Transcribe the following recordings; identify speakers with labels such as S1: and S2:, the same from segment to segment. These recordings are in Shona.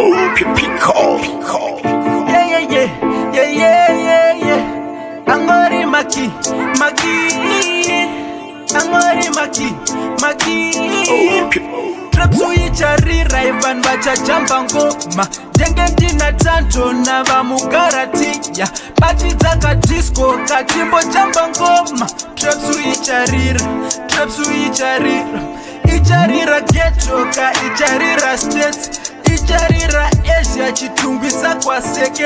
S1: Oh, Pico.
S2: Yeah. Angori maki. Angori maki.
S1: Oh,
S2: Trapsu icharira ivan vachajamba ngoma Jenge ndina tanto na vamugaratiya Bati dzaka disco katimbo jamba ngoma Trapsu icharira ghetto ka icharira states Icharira Asia chitungwisa kwa seke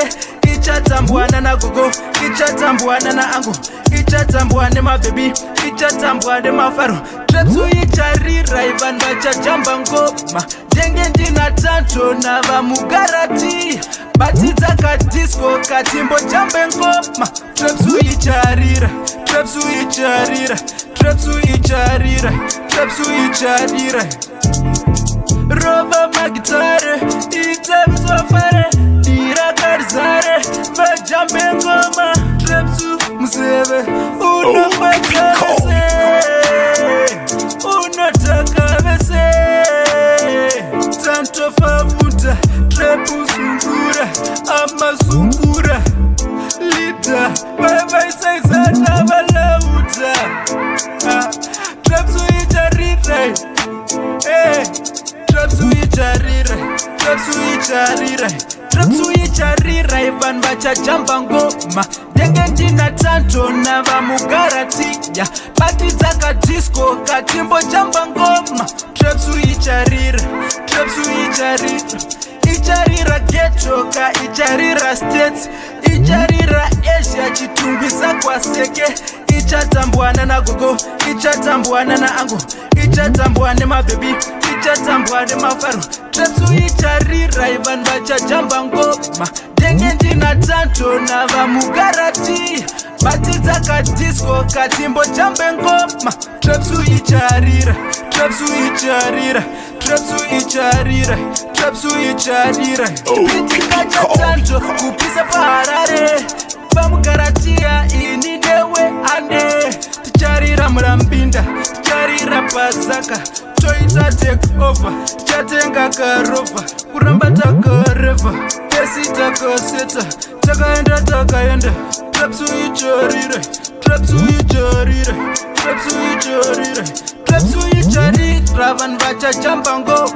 S2: Ichatambwana na gogo, ichatambwana na ango Ichatambwane mabebi, ichatambwane mafaro Trapsu icharira ivan vachajamba ngoma Jenge ndina tanto na vamugarati Bati dzaka disco katimbo jambe ngoma Trapsu icharira Rova magitare, itebisofare, dirakarizare, vajambe ngoma Trapsu mzebe, unafakarese, unatakabese Tanto favuta, Trapu sungura, ama sungura Lida, bye saizata balauta Trapsu icharire, Trapsu icharira ivan vachajamba ngoma Denge ndina tanto na vamugaratiya Bati dzaka disco katimbo jamba ngoma Trapsu icharira ghetto ka icharira states Icharira Asia chitungwisa kwa seke Ichatambwana na gogo, ichatambwana na ango Ichatambwane mabebi, ichatambwane mafaro Trapsu icharira ivan vachajamba ngoma Denge ndina tanto na vamugarati Bati dzaka disco katimbo jambe ngoma Trapsu icharira Kipitika cha tanto kupisa paharare Vamugaratia ini dewe ane Ticharira murambinda, ticharira pasaka Toita take over, tichatenga karova Kuramba takareva, pesi takaseta Takaenda Trapsu icharira Van vachajamba ngoma